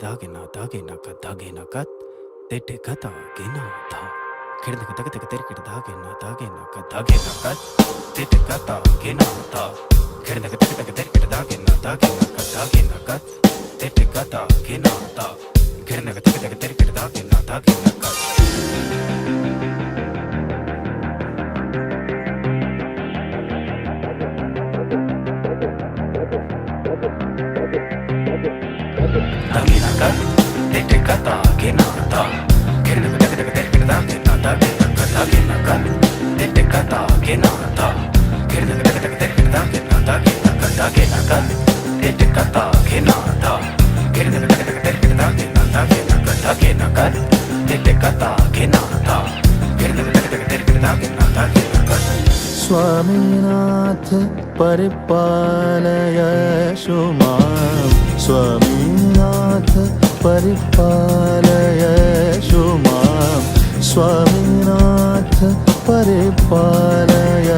दागे ना दागे ना कत तेटे कता गे ना था खिड़ने का तक तेरे किट दागे ना कत तेटे कता गे ना था खिड़ने का तक तेरे किट दागे ना कत तेटे कता गे ना था खिड़ने का तक तेरे किट दागे ना कत तेटे कता गे ना था खिड़ने का तक तेरे किट दागे ना कत तेटे कता गे ना था खिड़ने का तक तेरे किट दागे ना कत तेटे कता गे ना था खिड़ने का तक तेरे किट दागे ना कत तेटे कता गे ना था खिड़ने का तक तेरे किट दागे ना कत स्वामीनाथ परिपालय शुमां स्वामीनाथ परिपालय शुमां स्वामीनाथ परिपालय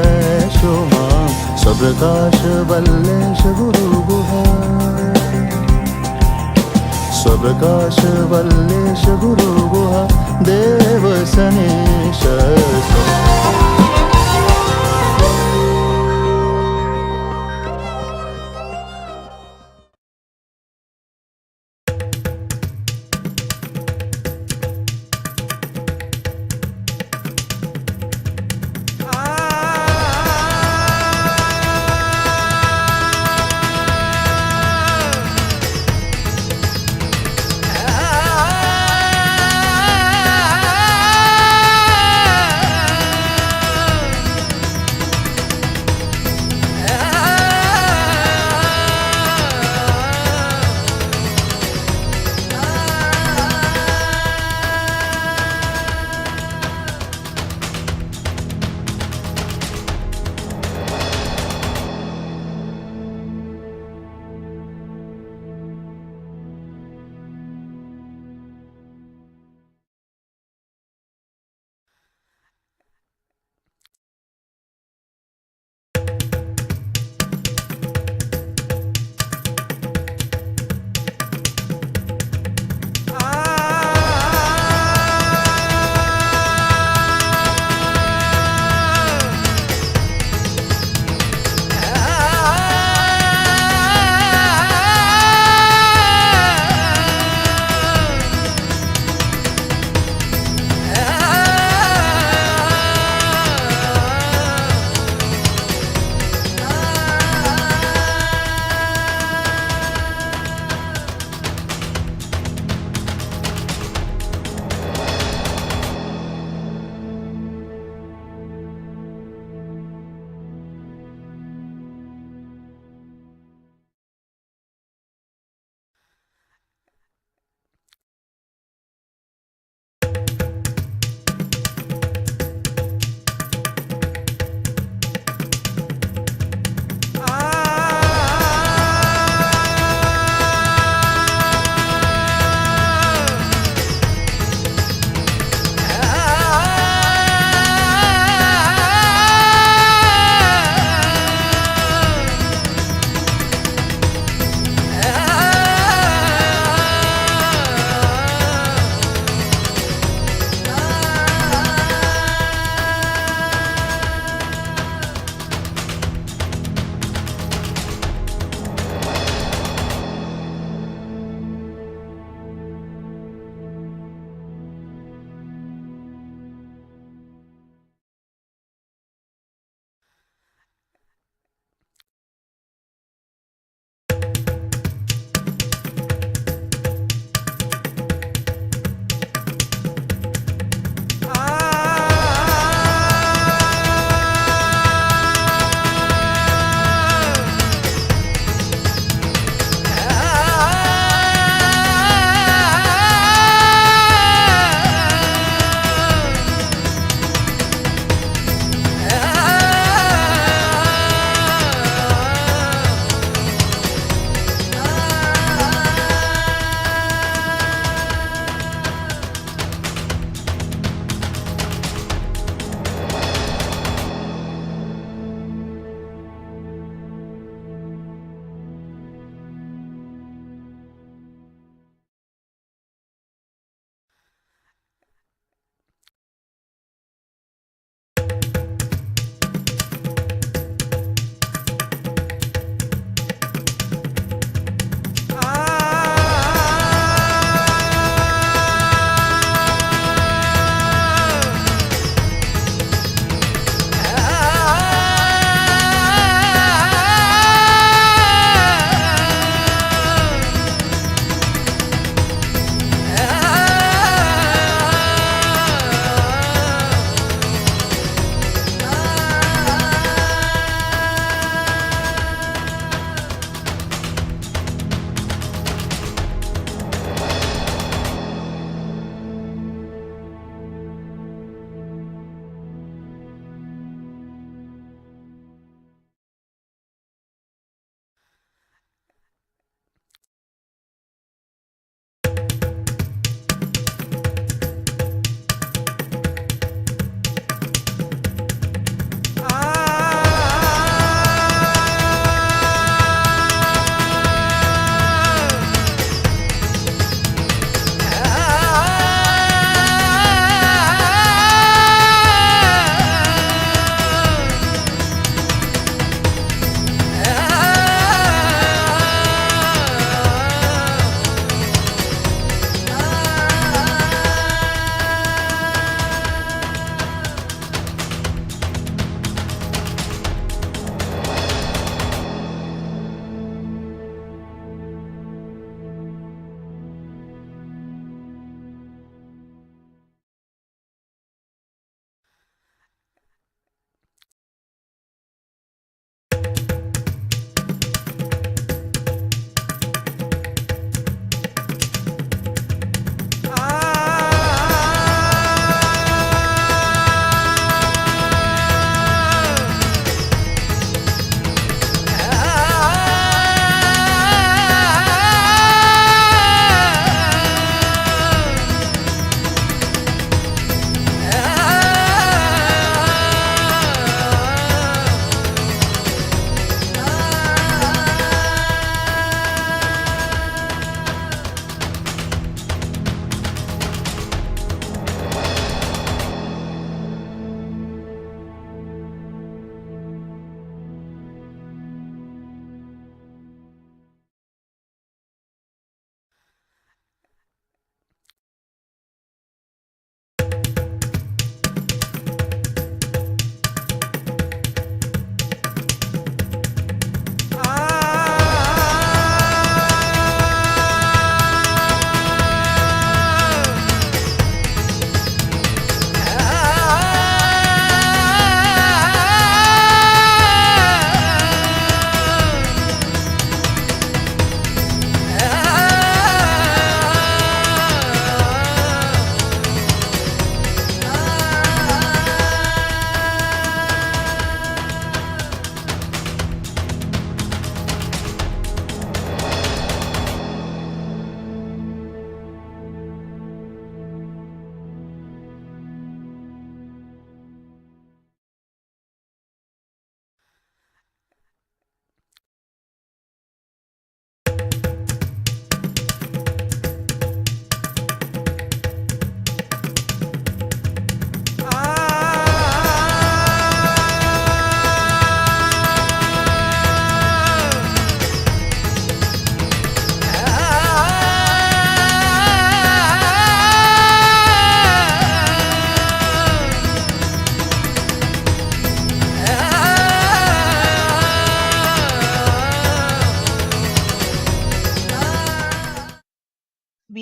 शुमां स्वप्रकाश वल्लेश गुरु गुहा स्वप्रकाश वल्लेश गुरु गुहा देव Sanesh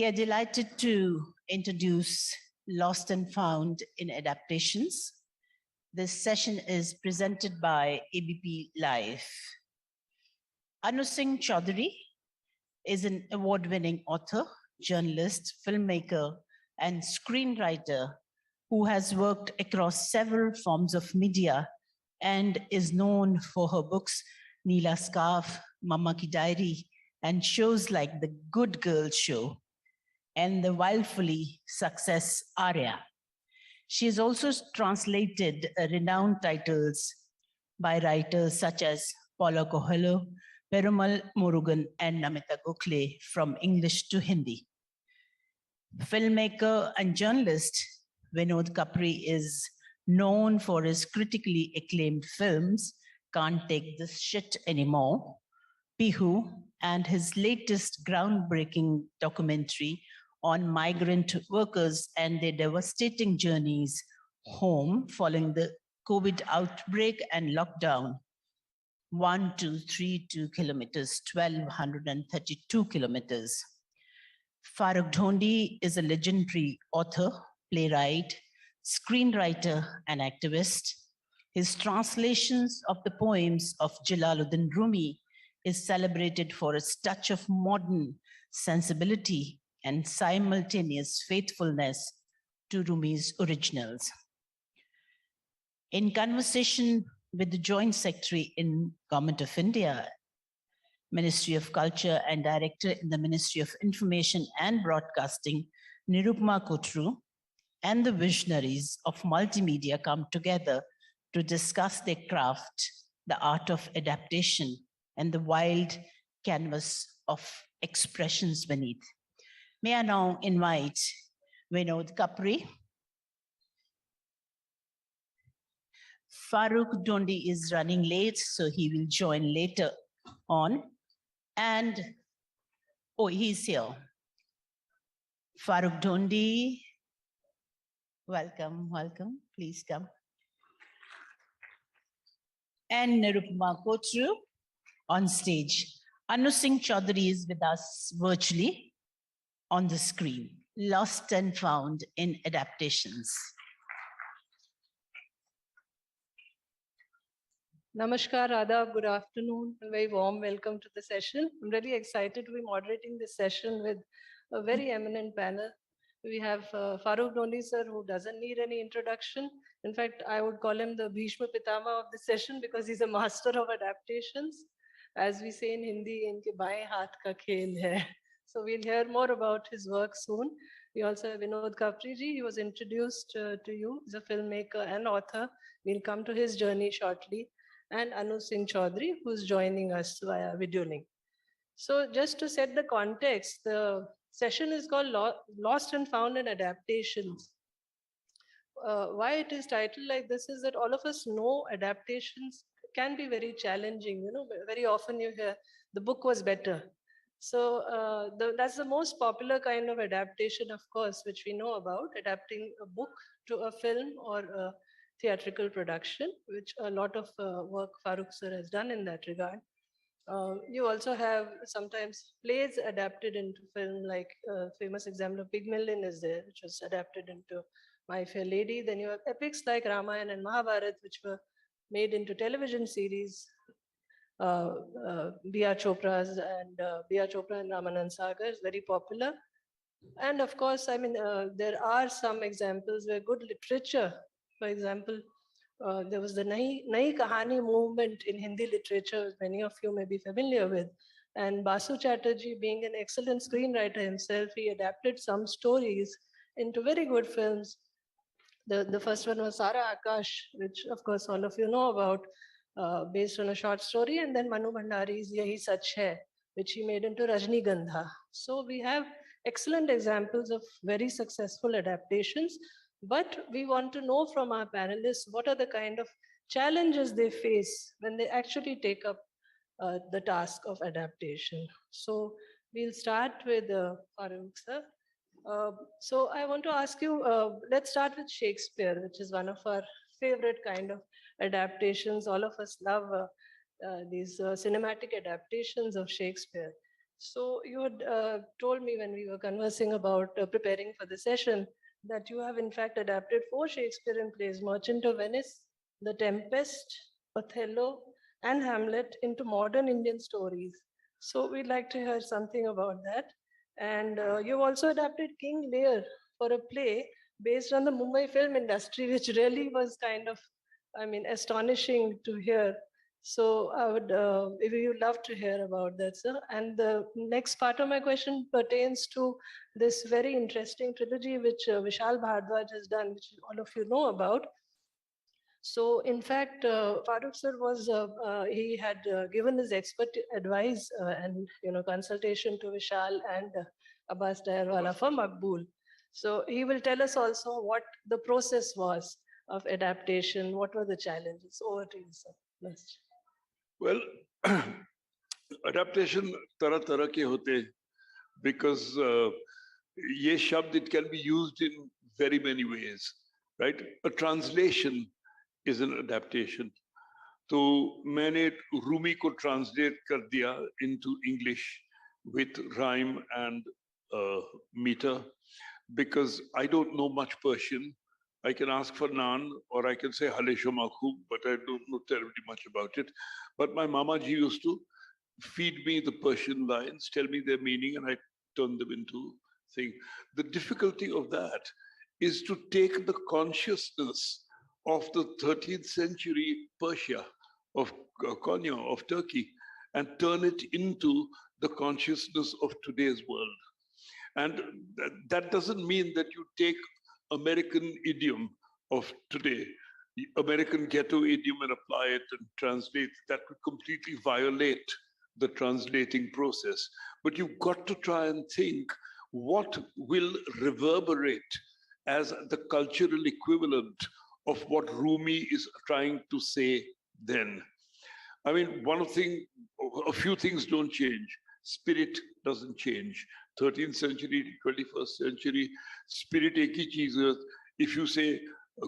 are delighted to introduce Lost and Found in Adaptations. This session is presented by ABP Live. Singh Choudhary is an award-winning author, journalist, filmmaker, and screenwriter who has worked across several forms of media and is known for her books Neela Scarf, Mama Ki Diary, and shows like The Good Girl Show and the wildly success Aarya. She has also translated renowned titles by writers such as Paulo Coelho, Perumal, Murugan, and Namita Gokhale from English to Hindi. Filmmaker and journalist Vinod Kapri is known for his critically acclaimed films Can't Take This Shit Anymore, Pihu, and his latest groundbreaking documentary on migrant workers and their devastating journeys home following the COVID outbreak and lockdown. 1232 kilometers, 1,232 kilometers. Farrukh Dhondy is a legendary author, playwright, screenwriter, and activist. His translations of the poems of Jalaluddin Rumi is celebrated for its touch of modern sensibility and simultaneous faithfulness to Rumi's originals. In conversation with the Joint Secretary in Government of India, Ministry of Culture, and Director in the Ministry of Information and Broadcasting, Nirupama Kotru, and the visionaries of multimedia come together to discuss their craft, the art of adaptation, and the wild canvas of expressions beneath. May I now invite Vinod Kapri. Farrukh Dhondy is running late, so he will join later on. And, oh, he's here. Farrukh Dhondy, welcome, welcome, please come. And Nirupama Kotru on stage. Singh Choudhary is with us virtually on the screen. Lost and Found in Adaptations. Namaskar, Adab, good afternoon, and very warm welcome to the session. I'm really excited to be moderating this session with a very eminent panel. We have Farrukh Dhondy sir, who doesn't need any introduction. In fact, I would call him the Bhishma Pitama of the session because he's a master of adaptations. As we say in Hindi, inke baएं haath ka khel hai. So we'll hear more about his work soon. We also have Vinod Kapri ji. He was introduced to you as a filmmaker and author. We'll come to his journey shortly. And Singh Choudhary, who's joining us via video link. So just to set the context, the session is called Lost and Found in Adaptations. Why it is titled like this is that all of us know adaptations can be very challenging. You know, very often you hear the book was better. So that's the most popular kind of adaptation, of course, which we know about, adapting a book to a film or a theatrical production, which a lot of work Farrukh sir has done in that regard. You also have sometimes plays adapted into film, like famous example of Pygmalion is there, which was adapted into My Fair Lady. Then you have epics like Ramayana and Mahabharata, which were made into television series. B.R. Chopra's and B.R. Chopra and Ramanand Sagar is very popular. And of course, I mean, there are some examples where good literature, for example, there was the Nai Kahani movement in Hindi literature, many of you may be familiar with. And Basu Chatterjee, being an excellent screenwriter himself, he adapted some stories into very good films. The first one was Sara Akash, which of course all of you know about, based on a short story, and then Manu Bhandari's Yahi Sach Hai, which he made into Rajnigandha. So we have excellent examples of very successful adaptations. But we want to know from our panelists what are the kind of challenges they face when they actually take up the task of adaptation. So we'll start with Farrukh sir. So I want to ask you, let's start with Shakespeare, which is one of our favorite kind of adaptations. All of us love these cinematic adaptations of Shakespeare. So you had told me when we were conversing about preparing for the session that you have in fact adapted 4 Shakespearean plays, Merchant of Venice, The Tempest, Othello, and Hamlet into modern Indian stories. So we'd like to hear something about that. And you've also adapted King Lear for a play based on the Mumbai film industry, which really was kind of, I mean, astonishing to hear. So I would, if you love to hear about that, sir. And the next part of my question pertains to this very interesting trilogy which Vishal Bhardwaj has done, which all of you know about. So in fact, Farrukh sir was, he had given his expert advice and consultation to Vishal and Abbas Dayarwala for Maqbool. So he will tell us also what the process was of adaptation, what were the challenges. Over to you, sir. Yes. Well, adaptation तरह तरह के होते हैं because ये शब्द it can be used in very many ways, right? A translation is an adaptation. तो मैंने रूमी को translate कर दिया into English with rhyme and meter because I don't know much Persian. I can ask for naan or I can say Halesho Makhub, but I don't know terribly much about it. But my Mama ji used to feed me the Persian lines, tell me their meaning, and I turn them into thing. The difficulty of that is to take the consciousness of the 13th century Persia, of Konya, of Turkey, and turn it into the consciousness of today's world. And that doesn't mean that you take American idiom of today, American ghetto idiom, and apply it and translate. That would completely violate the translating process. But you've got to try and think what will reverberate as the cultural equivalent of what Rumi is trying to say then. I mean, a few things don't change. Spirit doesn't change. 13th century, 21st century, spirit ek hi cheez hai. If you say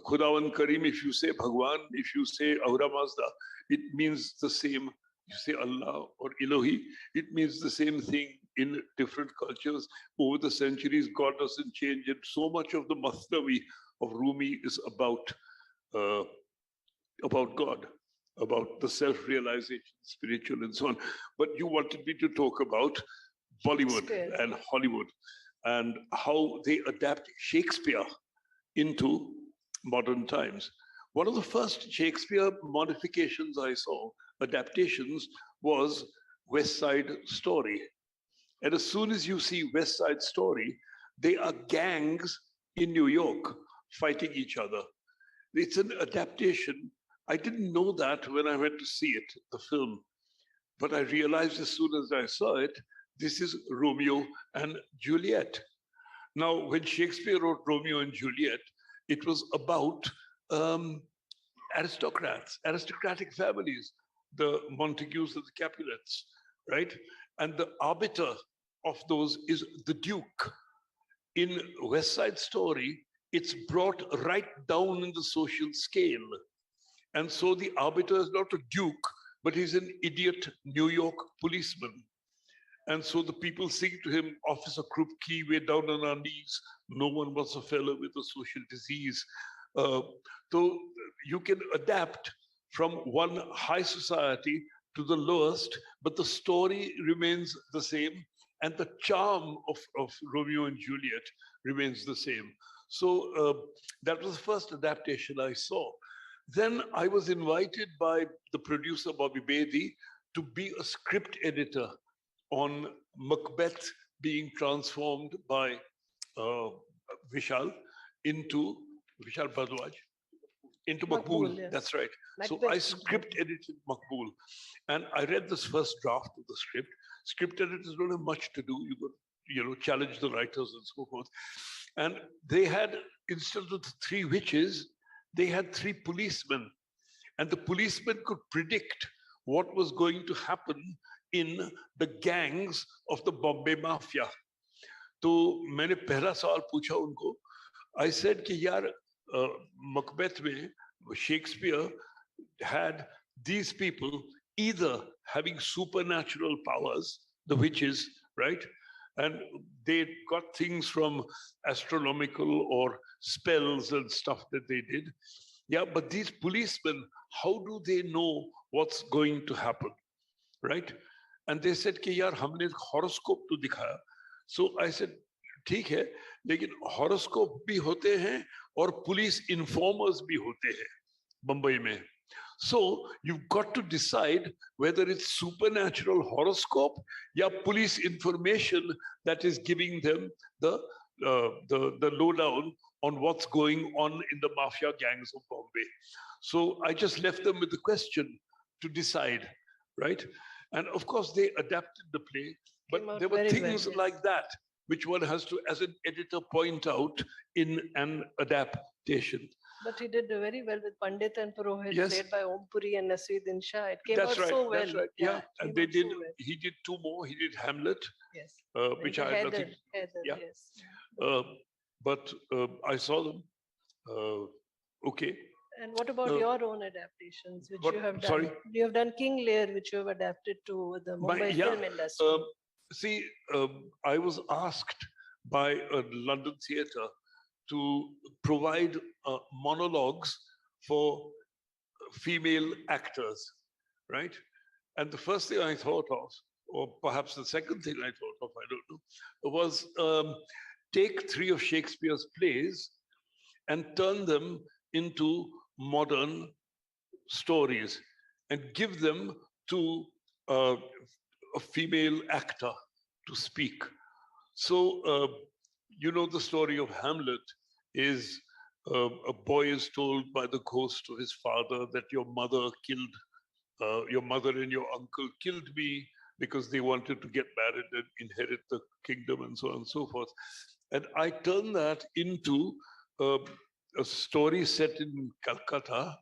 Khudawan Karim, if you say Bhagwan, if you say Aura Mazda, it means the same. You say Allah or Elohi, it means the same thing in different cultures. Over the centuries, God doesn't change. And so much of the Masnavi of Rumi is about God, about the self-realization, spiritual and so on. But you wanted me to talk about Bollywood and Hollywood and how they adapt Shakespeare into modern times. One of the first Shakespeare modifications I saw, adaptations, was West Side Story. And as soon as you see West Side Story, they are gangs in New York fighting each other. It's an adaptation. I didn't know that when I went to see it, the film. But I realized as soon as I saw it, this is Romeo and Juliet. Now, when Shakespeare wrote Romeo and Juliet, it was about aristocratic families, the Montagues and the Capulets, right? And the arbiter of those is the Duke. In West Side Story, it's brought right down in the social scale. And so the arbiter is not a duke, but he's an idiot New York policeman. And so the people sing to him, Officer Krupke, we're down on our knees. No one wants a fellow with a social disease. So you can adapt from one high society to the lowest, but the story remains the same. And the charm of Romeo and Juliet remains the same. So that was the first adaptation I saw. Then I was invited by the producer, Bobby Bedi, to be a script editor on Macbeth being transformed by Vishal Bhardwaj into Maqbool. Yeah. That's right. Macbeth. So I script edited Maqbool. And I read this first draft of the script. Script editors don't have much to do. You got, challenge the writers and so forth. And they had, instead of the 3 witches, they had 3 policemen. And the policemen could predict what was going to happen in the gangs of the Bombay Mafia. So मैंने पहला सवाल पूछा उनको. I said कि यार Macbeth में Shakespeare had these people either having supernatural powers, the witches, right? And they got things from astronomical or spells and stuff that they did. Yeah, but these policemen, how do they know what's going to happen, right? And they said कि यार हमने horoscope तो दिखाया. So I said ठीक है, लेकिन horoscope भी होते हैं और police informers भी होते हैं मुंबई में. So you've got to decide whether it's supernatural horoscope or police information that is giving them the lowdown on what's going on in the mafia gangs of Bombay. So I just left them with the question to decide, right? And of course they adapted the play, but there were things like that which one has to, as an editor, point out in an adaptation. But he did very well with Pandit and Purohit, Yes. played by Om Puri and Nasruddin Shah. It came That's out right. so well. That's right. Yeah, and they did. He did two more. He did Hamlet, Yes. which I had nothing. Heather, Yeah. yes. But I saw them. Okay. And what about your own adaptations, which what- you have done? sorry? You have done King Lear, which you have adapted to the Mumbai yeah, film industry. See, I was asked by a London theatre to provide monologues for female actors, right? And the first thing I thought of, or perhaps the second thing I thought of, I don't know, was take 3 of Shakespeare's plays and turn them into modern stories and give them to a female actor to speak. So, you know, the story of Hamlet is a boy is told by the ghost of his father that your mother and your uncle killed me because they wanted to get married and inherit the kingdom and so on and so forth. And I turned that into a story set in Calcutta,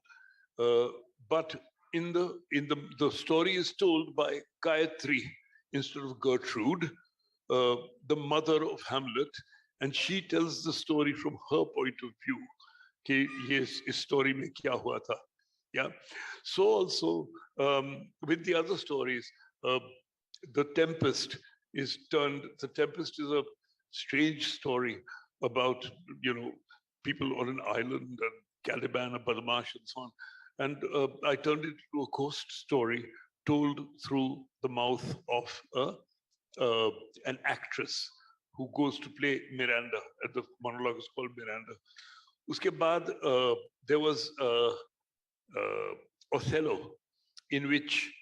but in the story is told by Gayatri instead of Gertrude, the mother of Hamlet, and she tells the story from her point of view. कि ये इस story में क्या हुआ था? Yeah. So also with the other stories, the Tempest is turned. The Tempest is a strange story about, you know, people on an island and Caliban, a Badmash, and so on. And I turned it into a ghost story told through the mouth of an actress who goes to play Miranda. And the monologue is called Miranda. Uske baad, there was Othello, in which,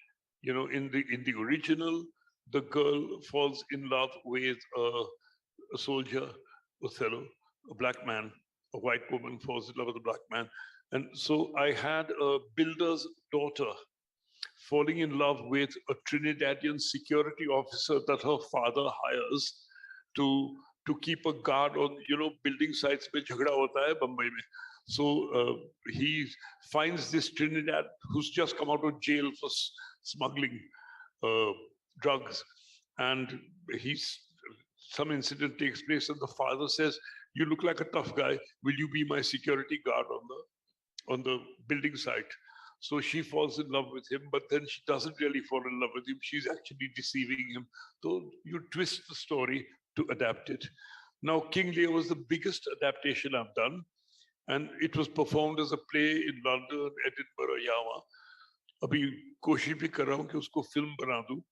you know, in the original, the girl falls in love with a soldier, Othello, a black man. A white woman falls in love with a black man. And so I had a builder's daughter falling in love with a Trinidadian security officer that her father hires to keep a guard on, you know, building sites पे झगड़ा होता है बम्बई में. So he finds this Trinidad who's just come out of jail for smuggling drugs, and some incident takes place, and the father says, "You look like a tough guy. Will you be my security guard on the building site?" So she falls in love with him, but then she doesn't really fall in love with him. She's actually deceiving him. So you twist the story to adapt it. Now, King Lear was the biggest adaptation I've done, and it was performed as a play in London, Edinburgh, Yawa. Abhi koshиш bhi kar raha hu ki usko film bana दूं,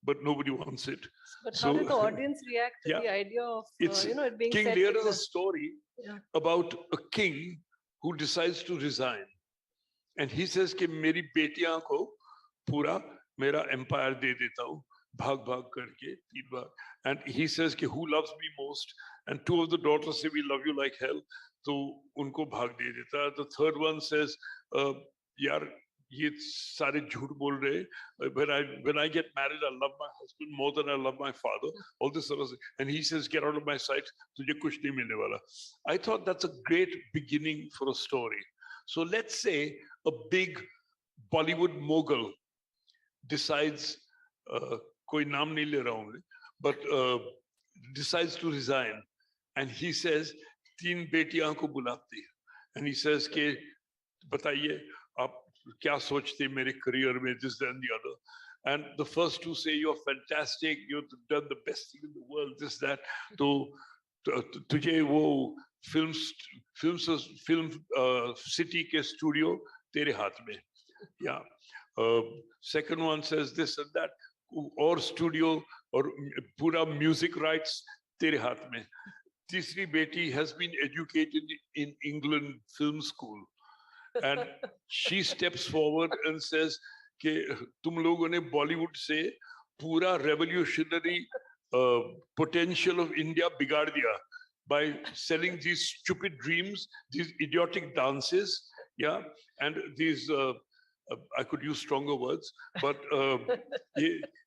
but nobody wants it. But how did the audience react to the idea of it being King set Lear in is a story about a king who decides to resign, and he says कि मेरी बेटियां को पूरा मेरा empire दे देता हूँ भाग भाग करके 3 बार, and he says कि who loves me most, and 2 of the daughters say we love you like hell, तो उनको भाग दे देता है. The third one says यार ये सारे झूठ बोल रहे, when I get married I love my husband more than I love my father, all this sort of thing. And he says get out of my sight, तुझे कुछ नहीं मिलने वाला. I thought that's a great beginning for a story. So let's say a big Bollywood mogul decides, कोई नाम नहीं ले रहा हूँ, but decides to resign, and he says 3 बेटियां को बुलाती है, and he says कि बताइए आप क्या सोचते मेरे career में, this and the other, and the first two say you're fantastic, you've done the best thing in the world, this, that. So तुझे वो film city के studio तेरे हाथ में. Yeah. Second one says this and that, or studio or pura music rights तेरे हाथ में. Tisri beti has been educated in England film school, and she steps forward and says कि तुम लोगों ने Bollywood से पूरा revolutionary potential of India बिगाड़ दिया by selling these stupid dreams, these idiotic dances, yeah, and these I could use stronger words, but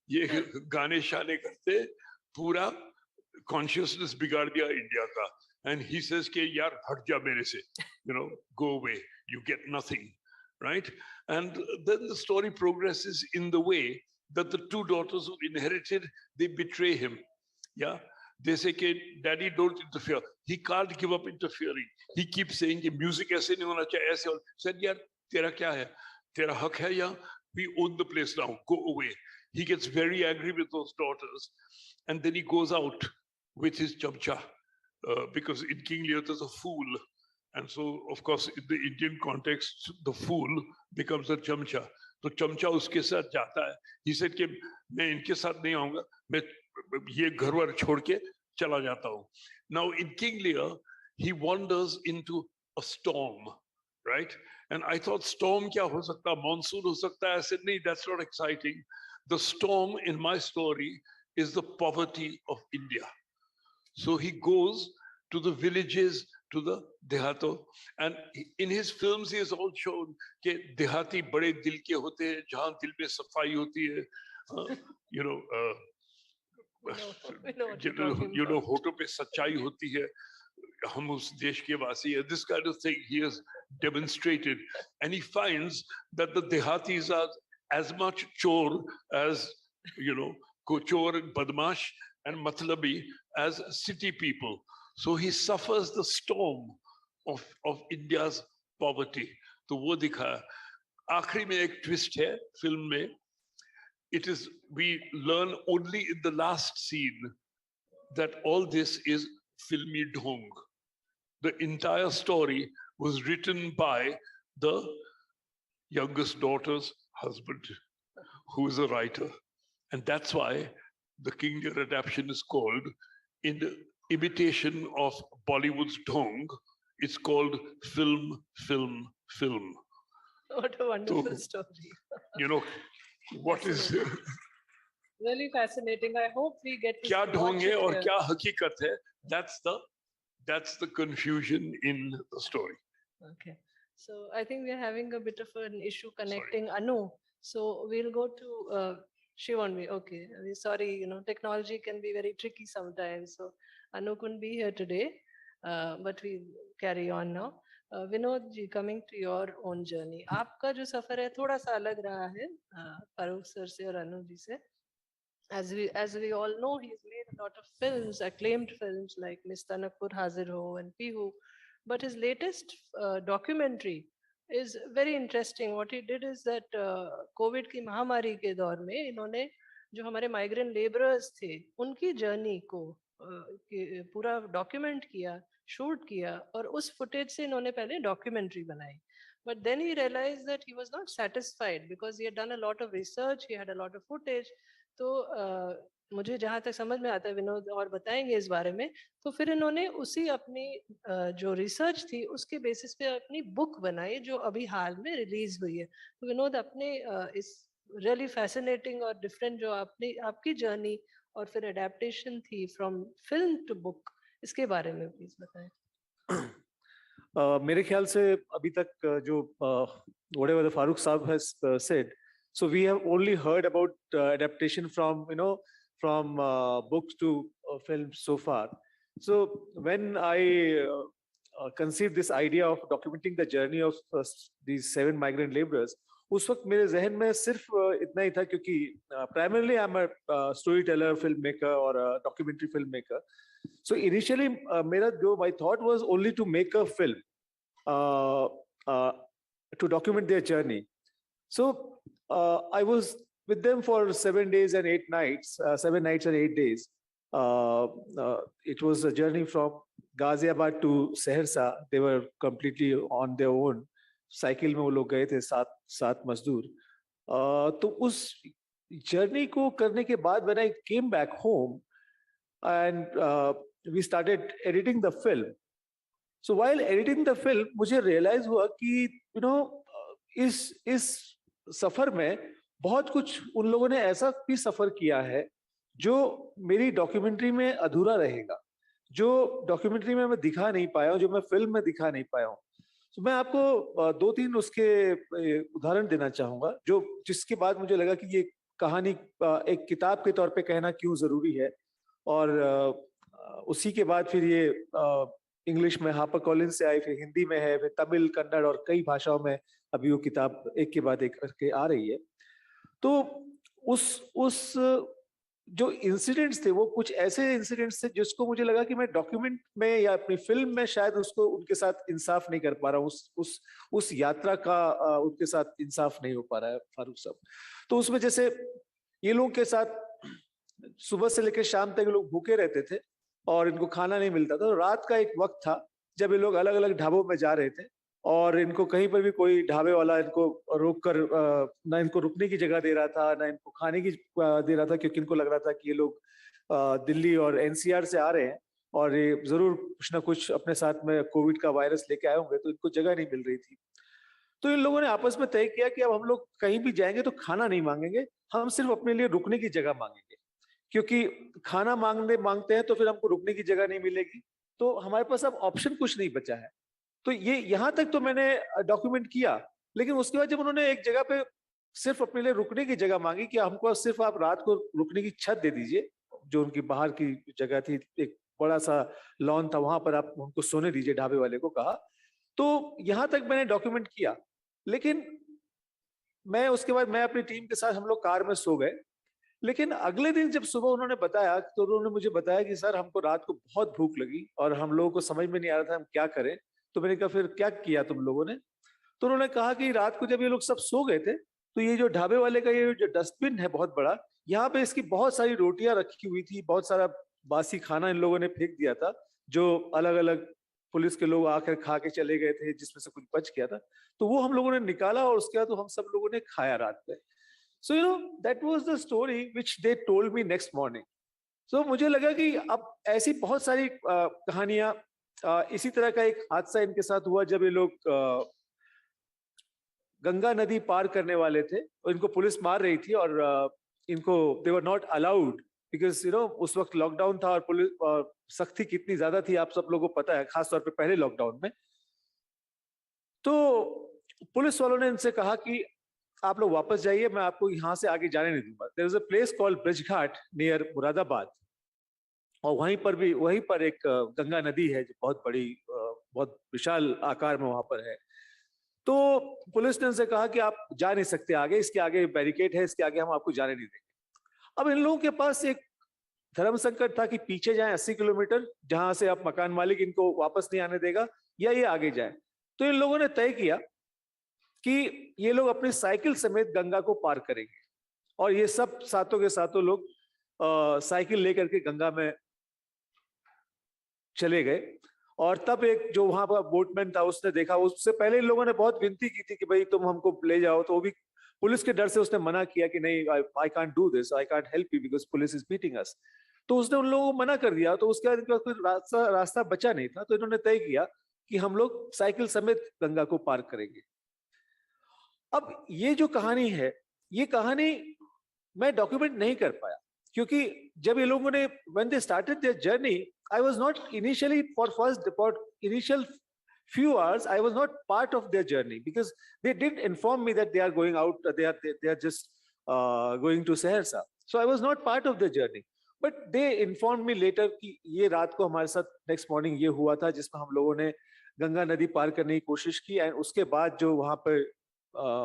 ये गाने शाने करते पूरा consciousness बिगाड़ दिया इंडिया का. And he says कि यार हट जा मेरे से, go away, you get nothing, right? And then the story progresses in the way that the two daughters who inherited, they betray him. Yeah, they say कि daddy don't interfere. He can't give up interfering. He keeps saying कि music ऐसे नहीं होना चाहिए, ऐसे. Said यार तेरा क्या है? तेरा हक है या? We own the place now. Go away. He gets very angry with those daughters, and then he goes out with his chamcha, because in King Lear there's a fool, and so of course in the Indian context the fool becomes a chamcha. तो चमचा उसके साथ जाता है. He said कि मैं इनके साथ नहीं आऊंगा, मैं ये घर वर छोड़ के चला जाता हूँ. Now in King Lear he wanders into a storm, right? And I thought storm क्या हो सकता, monsoon हो सकता है. I said नहीं, that's not exciting. The storm in my story is the poverty of India. So he goes to the villages, to the dehato, and in his films he has all shown कि देहाती बड़े दिल के होते हैं, जहाँ दिल में सफाई होती है, होठों पे सच्चाई होती है, हम उस देश के वासी हैं. This kind of thing he has demonstrated, and he finds that the dehatis are as much chor as chor and badmash and matlabi as city people. So he suffers the storm of India's poverty. तो वो दिखाया. आखिरी में एक twist है film में. It is, we learn only in the last scene that all this is filmy dhong. The entire story was written by the youngest daughter's husband, who is a writer. And that's why the King Lear adaptation is called, in the imitation of Bollywood's dhong, it's called film, film, film. What a wonderful story. What is really fascinating. I hope we get to क्या ढोंग है और here. क्या हकीकत है? That's the confusion in the story. Okay, so I think we are having a bit of an issue connecting Anu. So we'll go to she won't be okay. We're sorry, technology can be very tricky sometimes. So Anu couldn't be here today, but we carry on now. Vinod ji, coming to your own journey. आपका जो सफर है थोड़ा सा अलग रहा है Farooq sir से और अनु जी से. As we all know, he's made a lot of films, acclaimed films like Miss Tanakpur Hazir Ho and Pihu. But his latest documentary is very interesting. What he did is that COVID की महामारी के दौर में इन्होंने जो हमारे migrant laborers थे उनकी journey को पूरा document किया, shoot किया, और उस footage से इन्होंने पहले documentary बनाई. But then he realized that he was not satisfied because he had done a lot of research, he had a lot of footage. तो मुझे जहाँ तक समझ में आता है, विनोद और बताएंगे इस बारे में, तो फिर इन्होंने उसी अपनी जो रिसर्च थी उसके बेसिस पे अपनी बुक बनाई जो अभी हाल में रिलीज हुई है. तो विनोद अपने इस रियली फैसिनेटिंग और डिफरेंट जो आपकी जर्नी और फिर एडेप्टेशन थी फ्रॉम फिल्म टू बुक, इसके बारे में प्लीज बताएं. मेरे ख्याल से अभी तक जो whatever the Farrukh Saab has said, so we have only heard about adaptation from books to films so far. So when I conceived this idea of documenting the journey of these 7 migrant laborers, उस वक्त मेरे जहन में सिर्फ इतना ही था क्योंकि primarily I'm a storyteller, filmmaker or a documentary filmmaker. So initially my thought was only to make a film to document their journey. So I was with them for 7 days and 8 nights, 7 nights and 8 days. It was a journey from Ghaziabad to Saharsa. They were completely on their own. Cycle में वो लोग गए थे, 7 मजदूर. तो उस journey को करने के बाद when I came back home and we started editing the film. So while editing the film, मुझे realize हुआ कि you know इस सफर में बहुत कुछ उन लोगों ने ऐसा भी सफर किया है जो मेरी डॉक्यूमेंट्री में अधूरा रहेगा, जो डॉक्यूमेंट्री में मैं दिखा नहीं पाया हूँ, जो मैं फिल्म में दिखा नहीं पाया हूँ. तो मैं आपको 2-3 उसके उदाहरण देना चाहूंगा, जो जिसके बाद मुझे लगा कि ये कहानी एक किताब के तौर पे कहना क्यों जरूरी है. और उसी के बाद फिर ये इंग्लिश में हापर कॉलिंस से आई, फिर हिंदी में है, फिर तमिल, कन्नड़ और कई भाषाओं में अभी वो किताब एक के बाद एक करके आ रही है. तो उस जो इंसिडेंट्स थे वो कुछ ऐसे इंसिडेंट्स थे जिसको मुझे लगा कि मैं डॉक्यूमेंट में या अपनी फिल्म में शायद उसको उनके साथ इंसाफ नहीं कर पा रहा हूँ, उस यात्रा का उनके साथ इंसाफ नहीं हो पा रहा है फारूक साहब. तो उसमें जैसे ये लोग के साथ सुबह से लेकर शाम तक लोग भूखे रहते थे और इनको खाना नहीं मिलता था. तो रात का एक वक्त था जब ये लोग अलग अलग ढाबों में जा रहे थे और इनको कहीं पर भी कोई ढाबे वाला इनको रोक कर ना इनको रुकने की जगह दे रहा था, ना इनको खाने की दे रहा था, क्योंकि इनको लग रहा था कि ये लोग दिल्ली और एनसीआर से आ रहे हैं और ये जरूर कुछ ना कुछ अपने साथ में कोविड का वायरस लेके आए होंगे, तो इनको जगह नहीं मिल रही थी. तो इन लोगों ने आपस में तय किया कि अब हम लोग कहीं भी जाएंगे तो खाना नहीं मांगेंगे, हम सिर्फ अपने लिए रुकने की जगह मांगेंगे, क्योंकि खाना मांगते हैं तो फिर हमको रुकने की जगह नहीं मिलेगी, तो हमारे पास अब ऑप्शन कुछ नहीं बचा है. तो ये यहाँ तक तो मैंने डॉक्यूमेंट किया, लेकिन उसके बाद जब उन्होंने एक जगह पे सिर्फ अपने लिए रुकने की जगह मांगी कि हमको सिर्फ आप रात को रुकने की छत दे दीजिए, जो उनकी बाहर की जगह थी, एक बड़ा सा लॉन था, वहां पर आप उनको सोने दीजिए, ढाबे वाले को कहा. तो यहाँ तक मैंने डॉक्यूमेंट किया, लेकिन मैं उसके बाद मैं अपनी टीम के साथ हम लोग कार में सो गए. लेकिन अगले दिन जब सुबह उन्होंने बताया तो उन्होंने मुझे बताया कि सर हमको रात को बहुत भूख लगी और हम लोगों को समझ में नहीं आ रहा था हम क्या करें. तो मैंने कहा फिर क्या किया तुम लोगों ने? तो उन्होंने कहा कि रात को जब ये लोग सब सो गए थे तो ये जो ढाबे वाले का ये जो डस्टबिन है बहुत बड़ा, यहाँ पे इसकी बहुत सारी रोटियां रखी हुई थी, बहुत सारा बासी खाना इन लोगों ने फेंक दिया था, जो अलग अलग पुलिस के लोग आकर खा के चले गए थे, जिसमें से कुछ बच गया था. तो वो हम लोगों ने निकाला और उसके बाद हम सब लोगों ने खाया रात में. So you know that was the story which they told me next morning. So मुझे लगा कि अब ऐसी बहुत सारी कहानियां, इसी तरह का एक हादसा इनके साथ हुआ जब ये लोग गंगा नदी पार करने वाले थे और इनको पुलिस मार रही थी और इनको they were not allowed because you know उस वक्त लॉकडाउन था और पुलिस सख्ती कितनी ज्यादा थी आप सब लोगों को पता है, खासतौर पे पहले लॉकडाउन में. तो पुलिस वालों ने इनसे कहा कि आप लोग वापस जाइए, मैं आपको यहाँ से आगे जाने नहीं दूंगा. There is a place called Brijghat near Moradabad और वहीं पर एक गंगा नदी है जो बहुत बड़ी, बहुत विशाल आकार में वहां पर है. तो पुलिस ने उनसे कहा कि आप जा नहीं सकते आगे, इसके आगे बैरिकेड है, इसके आगे हम आपको जाने नहीं देंगे. अब इन लोगों के पास एक धर्म संकट था कि पीछे जाएं 80 किलोमीटर, जहां से आप मकान मालिक इनको वापस नहीं आने देगा, या ये आगे जाए. तो इन लोगों ने तय किया कि ये लोग अपनी साइकिल समेत गंगा को पार करेंगे और ये सब सातों के सातों लोग साइकिल लेकर के गंगा में चले गए. और तब एक जो वहां पर बोटमैन था उसने देखा, उससे पहले इन लोगों ने बहुत विनती की थी कि भाई तुम हमको ले जाओ, तो वो भी पुलिस के डर से उसने मना किया कि नहीं, I can't do this, I can't help you because police is beating अस. तो उसने उन लोगों को मना कर दिया. तो उसके बाद इनके पास कोई रास्ता बचा नहीं था, तो इन्होंने तय किया कि हम लोग साइकिल समेत गंगा को पार करेंगे. अब ये जो कहानी है, ये कहानी मैं डॉक्यूमेंट नहीं कर पाया क्योंकि जब ये लोगों ने when they started their journey, I was not initially for initial few hours I was not part of their journey because they did inform me that they are going out, they are just going to Saharsa. So I was not part of the journey, but they informed me later कि ये रात को हमारे साथ next morning ये हुआ था जिसमें हम लोगों ने गंगा नदी पार करने की कोशिश की एंड उसके बाद जो वहां पर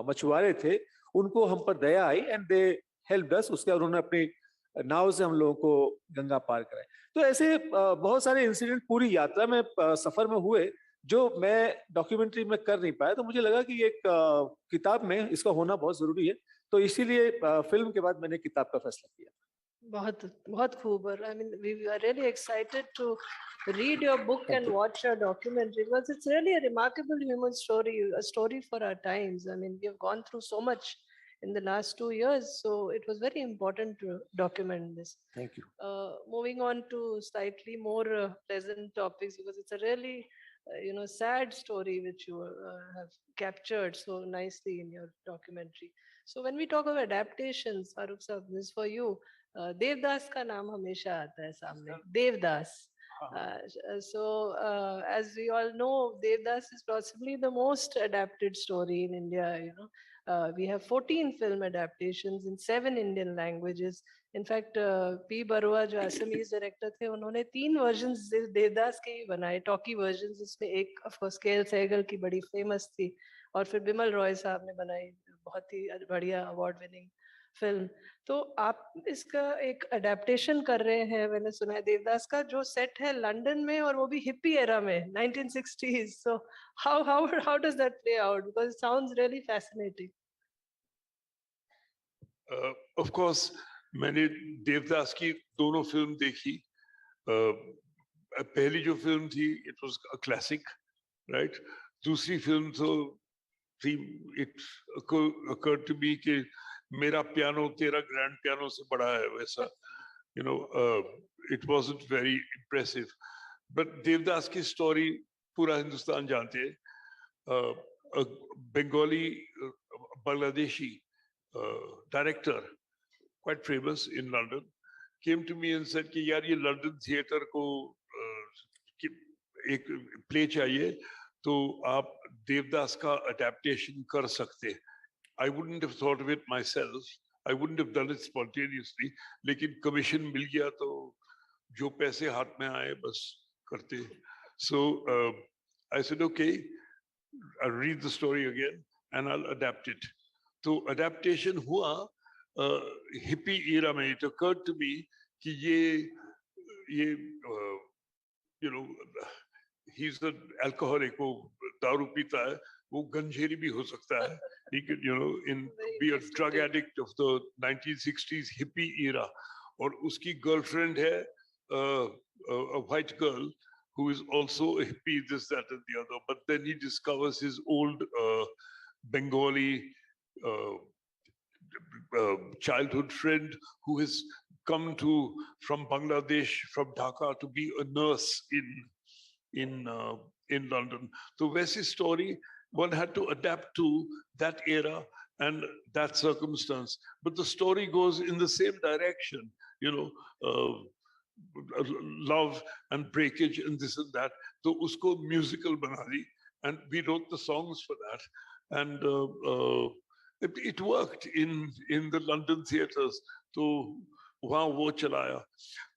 मछुआरे थे उनको हम पर दया आई एंड दे हेल्प्ड अस. उसके बाद उन्होंने अपनी नाव से हम लोगों को गंगा पार कराए. तो ऐसे बहुत सारे इंसिडेंट पूरी यात्रा में सफर में हुए जो मैं डॉक्यूमेंट्री में कर नहीं पाया. तो मुझे लगा कि एक किताब में इसका होना बहुत जरूरी है. तो इसीलिए फिल्म के बाद मैंने किताब का फैसला किया। बहुत बहुत खूब. और I mean, we are really excited to read your book and watch your documentary because it's really a remarkable human story, a story for our times. I mean, we have gone through so much in the last 2 years, so it was very important to document this. Thank you. Moving on to slightly more pleasant topics, because it's a really sad story which you have captured so nicely in your documentary. So when we talk of adaptations, Farrukh Sahab, this is for you. Devdas का नाम हमेशा आता है सामने, Devdas. So as we all know, Devdas is possibly the most adapted story in India. We have 14 film adaptations in 7 Indian languages. In fact, P. Barua, जो Assamese director थे, उन्होंने 3 versions Devdas के ही बनाए, talkie versions. इसमें एक, of course, KL सहगल की बड़ी famous थी, और फिर बिमल रॉय साहब ने बनाई, बहुत ही बढ़िया award winning फिल्म. तो आप इसका एक अडेप्टेशन कर रहे हैं, मैंने सुना है, देवदास का, जो सेट है लंदन में, और वो भी हिप्पी एरा में 1960s. So how does that play out? Because it sounds really fascinating. Of course, मैंने देवदास की दोनों फिल्म देखी. पहली जो फिल्म थी, it was a classic, right? दूसरी फिल्म तो थी, it occurred to me कि मेरा पियानो तेरा ग्रैंड पियानो से बड़ा है वैसा. It wasn't very impressive. But Devdas की स्टोरी पूरा हिंदुस्तान जानते हैं. A Bengali, Bangladeshi director, quite famous in London, came to me and said कि यार ये लंदन थिएटर को एक प्ले चाहिए, तो आप देवदास का adaptation कर सकते. I wouldn't have thought of it myself. I wouldn't have done it spontaneously. लेकिन commission मिल गया तो जो पैसे हाथ में आए बस करते. So I said, okay, I'll read the story again and I'll adapt it. तो adaptation हुआ hippie era में. It occurred to me कि he's an alcoholic, वो दारू पीता है, वो गंजेरी भी हो सकता है. He could, be a drug addict of the 1960s hippie era. और उसकी girlfriend है a white girl who is also a hippie, this, that, and the other. But then he discovers his old Bengali childhood friend who has come from Bangladesh, from Dhaka, to be a nurse in London. So wैसी story, one had to adapt to that era and that circumstance. But the story goes in the same direction, love and breakage and this and that. So usko musical bana di, and we wrote the songs for that. And it worked in the London theaters. So wahan wo chalaya.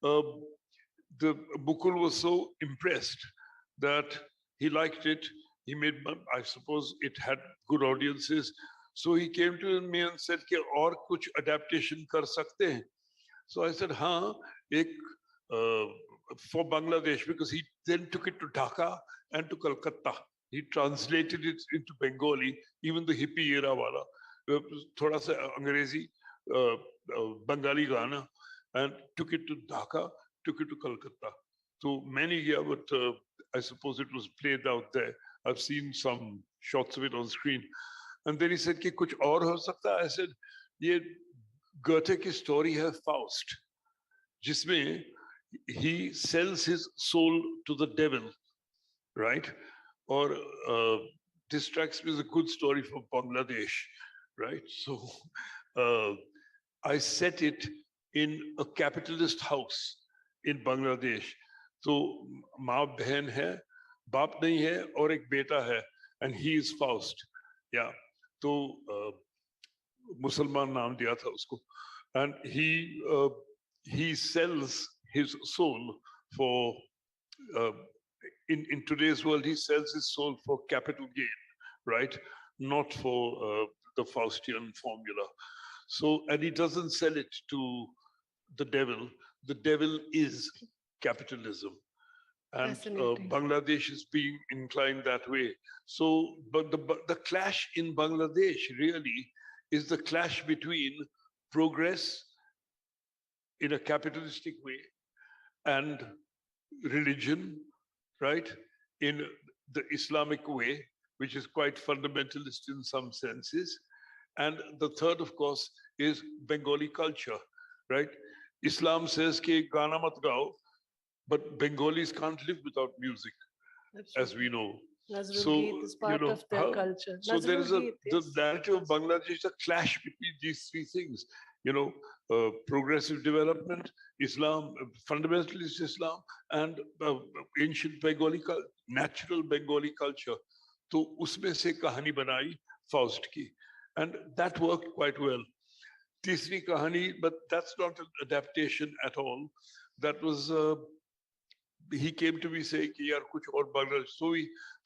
The Mukul was so impressed that he liked it. He made, I suppose it had good audiences. So he came to me and said, "Ke aur kuch adaptation kar sakte hain?" So I said, "Haan, for Bangladesh," because he then took it to Dhaka and to Calcutta. He translated it into Bengali, even the hippie era wala, thoda sa Angrezi, Bengali Gana, and took it to Dhaka, took it to Calcutta. So many here, but I suppose it was played out there. I've seen some shots of it on screen. And then he said, "Ki kuch aur ho sakta hai?" I said, "Ye Goethe ki story hai, Faust, jisme he sells his soul to the devil, right? Or this strikes me as a good story for Bangladesh, right? So I set it in a capitalist house in Bangladesh. So माँ बहन है, बाप नहीं है, और एक बेटा है, and he is Faust. Yeah. तो मुसलमान नाम दिया था उसको, and he sells his soul for in today's world, he sells his soul for capital gain, right? Not for the Faustian formula. So, and he doesn't sell it to the devil. The devil is capitalism. And Bangladesh is being inclined that way. So, but the clash in Bangladesh really is the clash between progress in a capitalistic way and religion, right, in the Islamic way, which is quite fundamentalist in some senses. And the third, of course, is Bengali culture, right? Islam says ki gana mat gao, but Bengalis can't live without music, as we know. Nazrul is part of their culture. So there is the yes. narrative of Bangladesh is a clash between these three things. Progressive development, Islam, fundamentalist Islam, and ancient Bengali, natural Bengali culture. So usme se kahani banai Faust ki, and that worked quite well. Tisri kahani, but that's not an adaptation at all. That was he came to me saying, "Yaar, kuch aur Bangladesh." So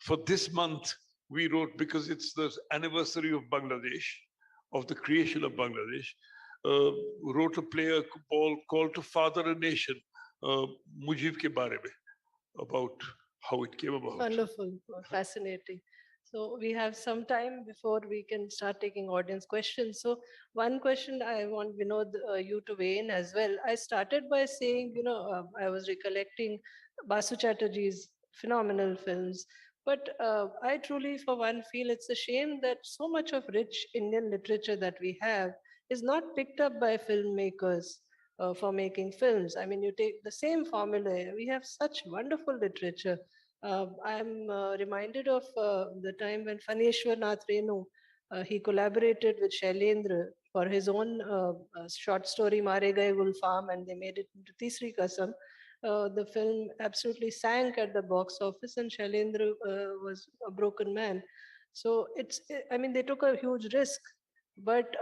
for this month, we wrote, because it's the anniversary of Bangladesh, of the creation of Bangladesh, wrote a play called To Father a Nation, Mujib ke baare mein, about how it came about. Wonderful, fascinating. So we have some time before we can start taking audience questions. So one question I want Vinod you to weigh in as well. I started by saying, I was recollecting Basu Chatterjee's phenomenal films, but I truly, for one, feel it's a shame that so much of rich Indian literature that we have is not picked up by filmmakers for making films. I mean, you take the same formula, we have such wonderful literature. I'm reminded of the time when Phaneshwar Nath Renu, he collaborated with Shailendra for his own short story Mare Gaye Gul Farm, and they made it into Tisri Kasam. The film absolutely sank at the box office, and Shailendra was a broken man. So they took a huge risk. But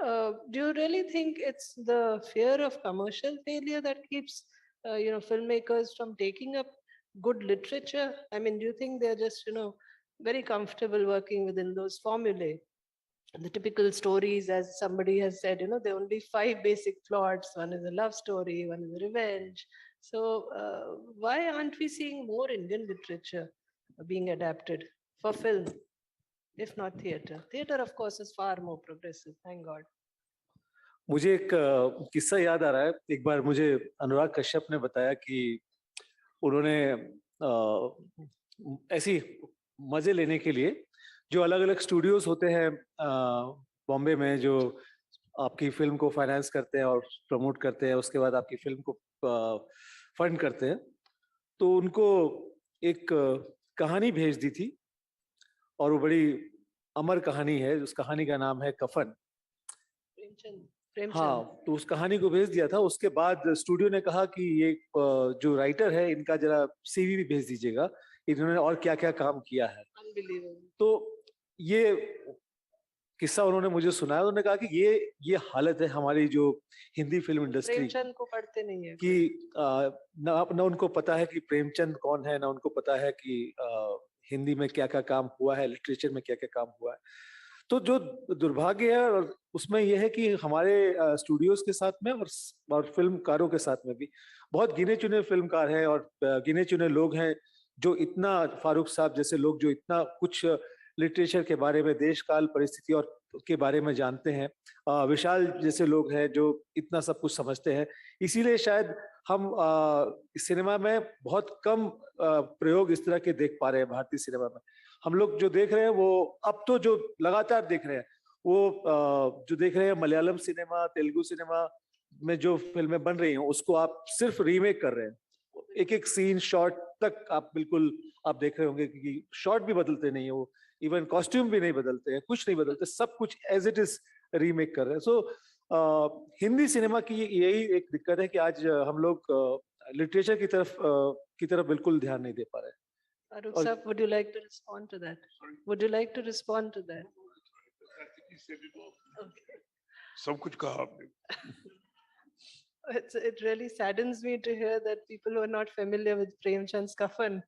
do you really think it's the fear of commercial failure that keeps filmmakers from taking up good literature? I mean, do you think they're just very comfortable working within those formulae? The typical stories, as somebody has said, there are only 5 basic plots. One is a love story, one is a revenge. So why aren't we seeing more Indian literature being adapted for film, if not theater? Theater, of course, is far more progressive, thank God. मुझे एक किस्सा याद आ रहा है. एक बार मुझे अनुराग कश्यप ने बताया कि उन्होंने ऐसी मजे लेने के लिए जो अलग अलग स्टूडियोज होते हैं बॉम्बे में, जो आपकी फिल्म को फाइनेंस करते हैं और प्रमोट करते हैं, उसके बाद आपकी फिल्म को फंड करते हैं, तो उनको एक कहानी भेज दी थी, और वो बड़ी अमर कहानी है. उस कहानी का नाम है कफन. प्रेमचंद. हाँ, तो उस कहानी को भेज दिया था. उसके बाद स्टूडियो ने कहा कि ये जो राइटर है, इनका जरा सीवी भी भेज दीजिएगा, इन्होंने और क्या क्या काम किया है. तो ये किस्सा उन्होंने मुझे सुनाया. उन्होंने कहा कि ये हालत है हमारी जो हिंदी फिल्म इंडस्ट्री, प्रेमचंद को पढ़ते नहीं है कि न उनको पता है कि प्रेमचंद कौन है, ना उनको पता है कि हिंदी में क्या क्या काम हुआ है, लिटरेचर में क्या क्या काम हुआ है. तो जो दुर्भाग्य है और उसमें यह है कि हमारे स्टूडियोज के साथ में और फिल्मकारों के साथ में भी बहुत गिने चुने फिल्मकार हैं और गिने चुने लोग हैं जो इतना, फारूक साहब जैसे लोग जो इतना कुछ लिटरेचर के बारे में, देश काल परिस्थिति और के बारे में जानते हैं. विशाल जैसे लोग हैं जो इतना सब कुछ समझते हैं. इसीलिए शायद हम सिनेमा में बहुत कम प्रयोग इस तरह के देख पा रहे हैं. भारतीय सिनेमा में हम लोग जो देख रहे हैं वो अब तो जो लगातार देख रहे हैं वो जो देख रहे हैं मलयालम सिनेमा, तेलुगु सिनेमा में जो फिल्में बन रही हैं उसको आप सिर्फ रीमेक कर रहे हैं. एक एक सीन, शॉट तक आप बिल्कुल आप देख रहे होंगे कि शॉट भी बदलते नहीं है, वो इवन कॉस्ट्यूम भी नहीं बदलते हैं, कुछ नहीं बदलते, सब कुछ एज इट इज रीमेक कर रहे हैं. सो हिंदी सिनेमा की यही एक दिक्कत है कि आज हम लोग लिटरेचर की तरफ बिल्कुल ध्यान नहीं दे पा रहे हैं. Farrukh sir, would you like to respond to that? Sorry? Would you like to respond to that? I think he said it all. Okay. सब कुछ कहा आपने. It really saddens me to hear that people who are not familiar with Premchand's Kafan.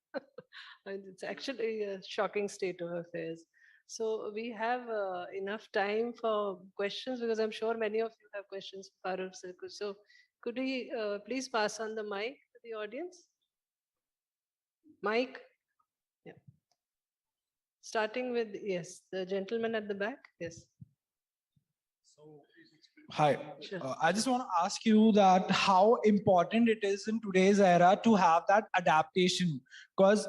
And it's actually a shocking state of affairs. So we have enough time for questions, because I'm sure many of you have questions for Farrukh sir. So could we please pass on the mic to the audience? Mic? Yeah. Starting with, yes, the gentleman at the back. Yes. So Hi. Sure. I just want to ask you that how important it is in today's era to have that adaptation. Because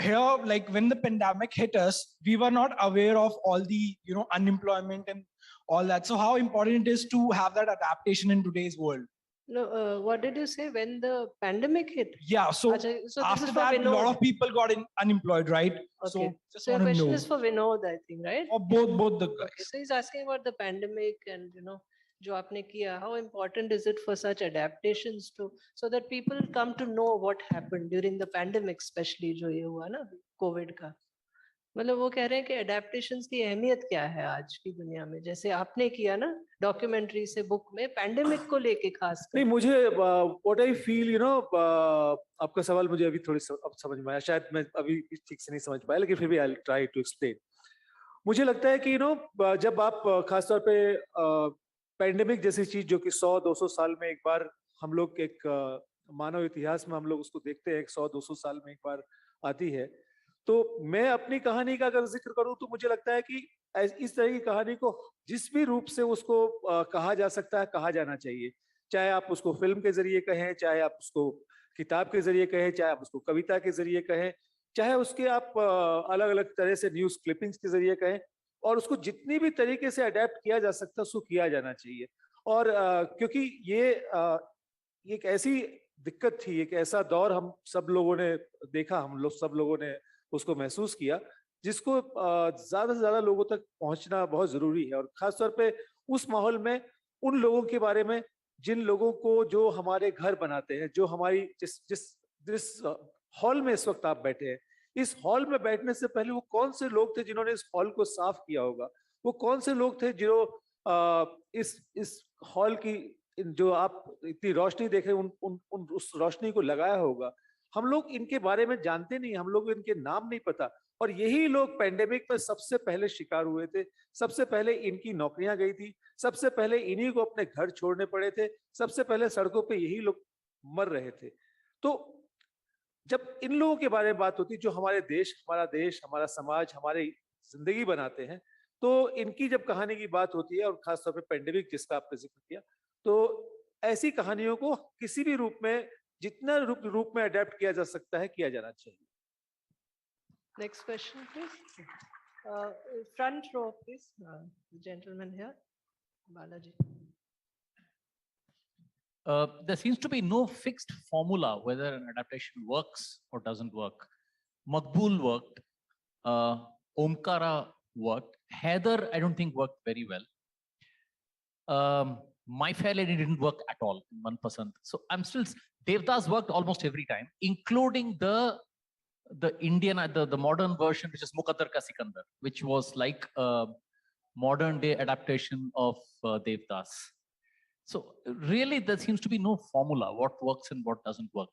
here, like when the pandemic hit us, we were not aware of all the, unemployment and all that. So how important it is to have that adaptation in today's world? No, what did you say when the pandemic hit? Yeah. So Acha, so this after is for that, a lot Vinod. of people got unemployed, right? Okay. So just So your want to question know. is for Vinod, I think, right? Or both the guys. Okay. So he's asking about the pandemic and जो आपने किया, how important is it for such adaptations to so that people come to know what happened during the pandemic, especially जो ये हुआ ना Covid का. मतलब वो कह रहे हैं कि adaptations की अहमियत क्या है आज की दुनिया में, जैसे आपने किया ना डॉक्यूमेंट्री से बुक में पैंडेमिक को लेके खास नहीं, मुझे व्हाट आई फील आपका सवाल मुझे अभी थोड़ी अब समझ में आया, शायद मैं अभी ठीक से नहीं समझ पाया, लेकिन फिर भी आई ट्राई टू एक्सप्लेन. मुझे लगता है कि जब आप खासतौर पे पैंडेमिक जैसी चीज जो कि 100-200 साल में एक बार हम लोग एक मानव इतिहास में हम लोग उसको देखते हैं, 100-200 साल में एक बार आती है, तो मैं अपनी कहानी का अगर जिक्र करूं तो मुझे लगता है कि इस तरह की कहानी को जिस भी रूप से उसको कहा जा सकता है, कहा जाना चाहिए. चाहे आप उसको फिल्म के जरिए कहें, चाहे आप उसको किताब के जरिए कहें, चाहे आप उसको कविता के जरिए कहें, चाहे उसके आप अलग अलग तरह से न्यूज क्लिपिंग्स के जरिए कहें, और उसको जितनी भी तरीके से अडेप्ट किया जा सकता है उसको किया जाना चाहिए. और क्योंकि ये एक ऐसी दिक्कत थी, एक ऐसा दौर हम सब लोगों ने देखा, हम लोग सब लोगों ने उसको महसूस किया, जिसको ज्यादा से ज्यादा लोगों तक पहुंचना बहुत जरूरी है. और खासतौर पे उस माहौल में उन लोगों के बारे में जिन लोगों को जो हमारे घर बनाते हैं, जो हमारी जिस हॉल में इस वक्त आप बैठे हैं, इस हॉल में बैठने से पहले वो कौन से लोग थे जिन्होंने इस हॉल को साफ किया होगा, वो कौन से लोग थे जो इस हॉल की जो आप इतनी रोशनी देख रहे हैं उस रोशनी को लगाया होगा. हम लोग इनके बारे में जानते नहीं, हम लोग इनके नाम नहीं पता, और यही लोग पैंडेमिक में सबसे पहले शिकार हुए थे. सबसे पहले इनकी नौकरियां गई थी, सबसे पहले इन्हीं को अपने घर छोड़ने पड़े थे, सबसे पहले सड़कों पे यही लोग मर रहे थे. तो जब इन लोगों के बारे में बात होती, जो हमारे देश, हमारा समाज, हमारी जिंदगी बनाते हैं, तो इनकी जब कहानी की बात होती है, और खासतौर पे पैंडेमिक जिसका आपने जिक्र किया, तो ऐसी कहानियों को किसी भी रूप में, जितना रूप में अडेप्ट किया जा सकता है, किया जाना चाहिए. Next question, please. Front row, please. The gentleman here, Balaji. There seems to be no fixed formula whether an adaptation works or doesn't work. Maqbool worked. Omkara worked. Heather, I don't think worked very well. My Fair Lady didn't work at all, 1%. So I'm still, Devdas worked almost every time, including the Indian, the modern version, which is Muqaddar Ka Sikandar, which was like a modern day adaptation of Devdas. So really, there seems to be no formula, what works and what doesn't work.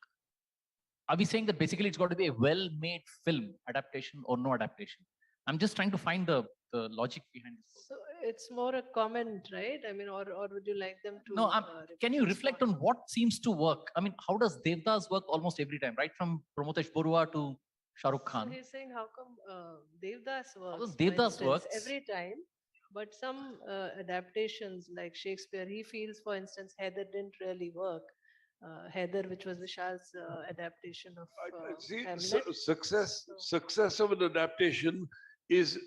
Are we saying that basically it's got to be a well-made film, adaptation or no adaptation? I'm just trying to find the logic behind this. So it's more a comment, right? I mean, or would you like them to? No, can you reflect on what seems to work? I mean, how does Devdas work almost every time, right? From Pramotesh Barua to Shah Rukh Khan. So he's saying, how come Devdas works? How does Devdas instance, works? every time, but some adaptations like Shakespeare, he feels, for instance, Heather didn't really work. Heather, which was the Shah's adaptation of Hamlet. Success of an adaptation is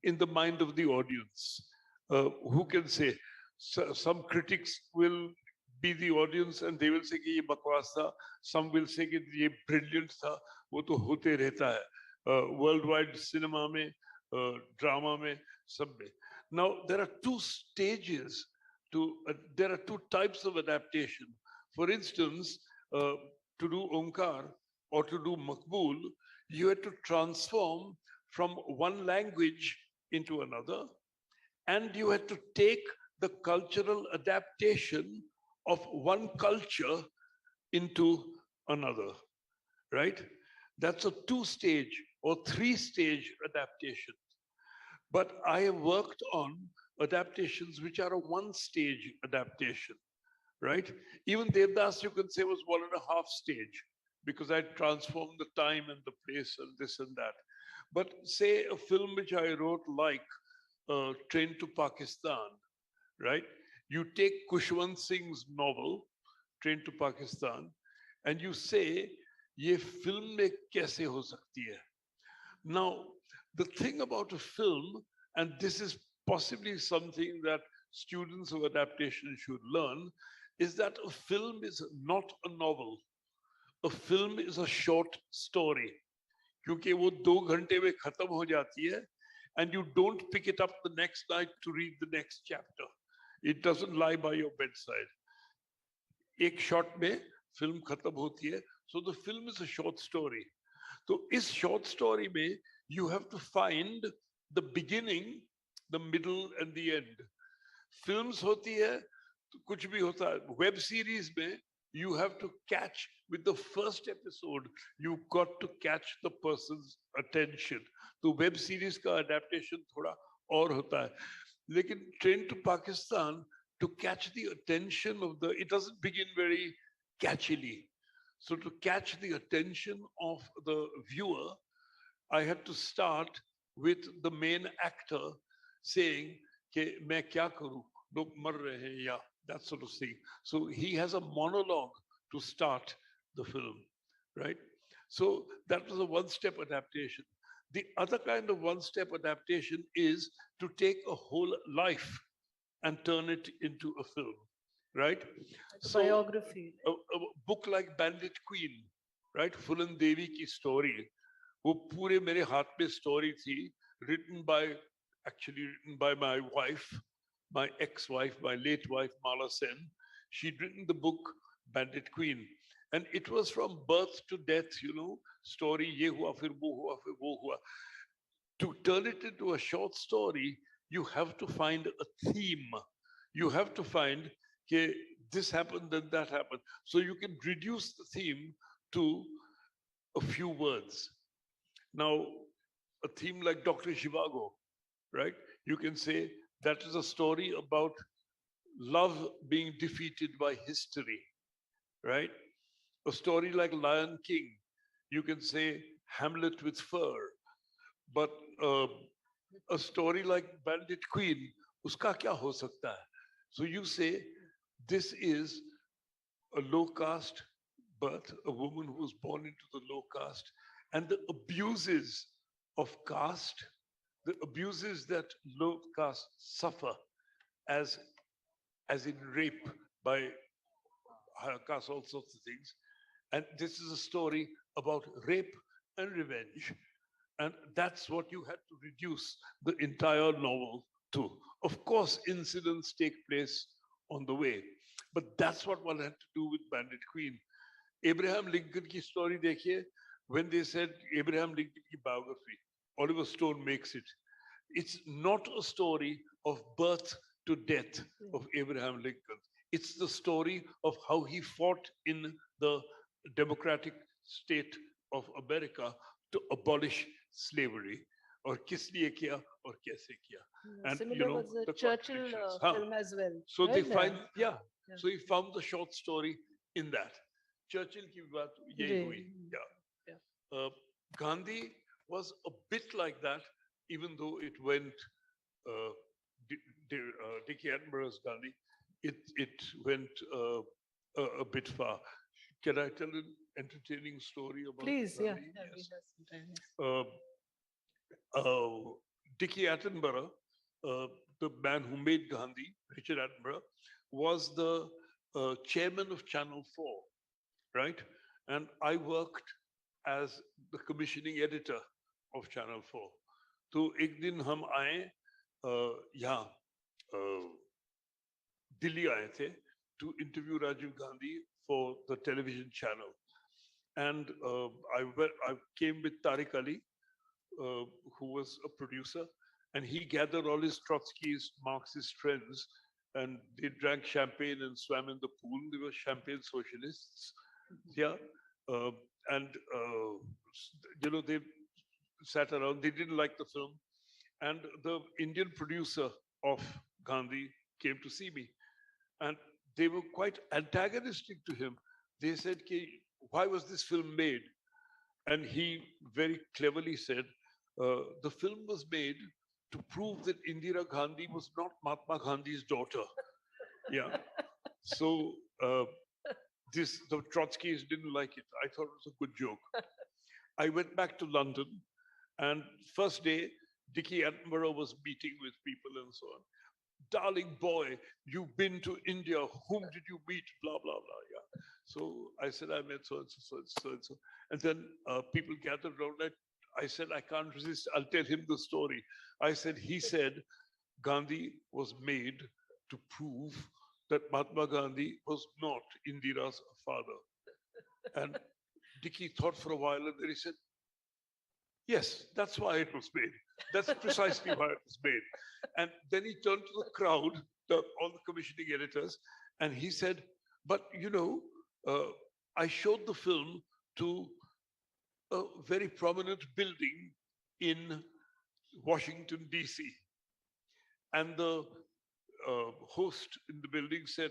in the mind of the audience. Who can say? So, some critics will be the audience and they will say कि ये बकवास था. Some will say कि ये brilliant था. वो तो होते रहता है. Worldwide cinema में, drama में, सब में. Now there are two stages there are two types of adaptation. For instance, to do Omkar or to do Maqbool, you had to transform from one language into another, and you had to take the cultural adaptation of one culture into another, right? That's a two-stage or three-stage adaptation. But I have worked on adaptations which are a one-stage adaptation, right? Even Devdas, you can say, was 1.5 stage, because I transformed the time and the place and this and that. But say a film which I wrote like Train to Pakistan, right? You take Kushwant Singh's novel, Train to Pakistan, and you say, ये film में कैसे हो सकती है? Now, the thing about a film, and this is possibly something that students of adaptation should learn, is that a film is not a novel. A film is a short story. क्योंकि वो 2 घंटे में खत्म हो जाती है, and you don't pick it up the next night to read the next chapter. It doesn't lie by your bedside. एक shot में film खत्म होती है, so the film is a short story. तो इस short story में you have to find the beginning, the middle and the end. Films होती है, तो कुछ भी होता है. Web series में you have to catch with the first episode, you got to catch the person's attention. तो web series का adaptation थोड़ा और होता है. लेकिन Train to Pakistan, to catch the attention of the, it doesn't begin very catchily. So to catch the attention of the viewer, I had to start with the main actor saying, कि मैं क्या करूं, लोग मर रहे हैं या that sort of thing. So he has a monologue to start the film, right? So that was a one-step adaptation. The other kind of one-step adaptation is to take a whole life and turn it into a film, right? Biography. A book like Bandit Queen, right? Fulan Devi ki story. वो पूरे मेरे हाथ में story थी, written by my wife, my ex-wife, my late wife, Mala Sen. She'd written the book Bandit Queen. And it was from birth to death, you know, story, ye hua, fir wo hua. To turn it into a short story, you have to find a theme. You have to find, okay, this happened and that happened. So you can reduce the theme to a few words. Now, a theme like Dr. Zhivago, right? You can say that is a story about love being defeated by history, right? A story like Lion King, you can say Hamlet with fur. But a story like Bandit Queen, uska kya ho sakta hai? So you say, this is a low caste birth, a woman who was born into the low caste, and the abuses of caste, the abuses that low caste suffer as in rape by higher caste, all sorts of things. And this is a story about rape and revenge. And that's what you had to reduce the entire novel to. Of course, incidents take place on the way, but that's what one had to do with Bandit Queen. Abraham Lincoln ki story dekhiye, when they said Abraham Lincoln ki biography, Oliver Stone makes it. It's not a story of birth to death of Abraham Lincoln. It's the story of how he fought in the democratic state of America to abolish slavery. Or kis liye kiya or kaise kiya. And Similar you know, was the the Churchill contradictions. film as well. So they right? find, Yeah. so he found the short story in that. Churchill ki baat yehi Ji. hui. Yeah. Gandhi was a bit like that, even though it went Dickie Attenborough's Gandhi, it went a bit far. Can I tell an entertaining story about Please, yeah. Gandhi? Yeah, Yes. we have some time. Dickie Attenborough, the man who made Gandhi, Richard Attenborough, was the chairman of Channel 4, right? And I worked as the commissioning editor of Channel 4. तो एक दिन हम आए यहाँ दिल्ली आए थे to interview Rajiv Gandhi for the television channel, and I came with Tariq Ali, who was a producer, and he gathered all his Trotskyist, Marxist friends, and they drank champagne and swam in the pool. They were champagne socialists, yeah, and you know, they sat around. They didn't like the film, and the Indian producer of Gandhi came to see me, and they were quite antagonistic to him. They said, why was this film made? And he very cleverly said, the film was made to prove that Indira Gandhi was not Mahatma Gandhi's daughter. Yeah. So the Trotskyists didn't like it. I thought it was a good joke. I went back to London, and first day, Dickie Attenborough was meeting with people and so on. Darling boy, you've been to India. Whom did you meet? Blah, blah, blah. Yeah. So I said, I met so and so, so and so and so. And then people gathered around it. I said, I can't resist. I'll tell him the story. I said, he said, Gandhi was made to prove that Mahatma Gandhi was not Indira's father. And Dickie thought for a while and then he said, yes, that's why it was made. That's precisely why it was made. And then he turned to the crowd, all the commissioning editors, and he said, but you know, I showed the film to a very prominent building in Washington, DC. And the host in the building said,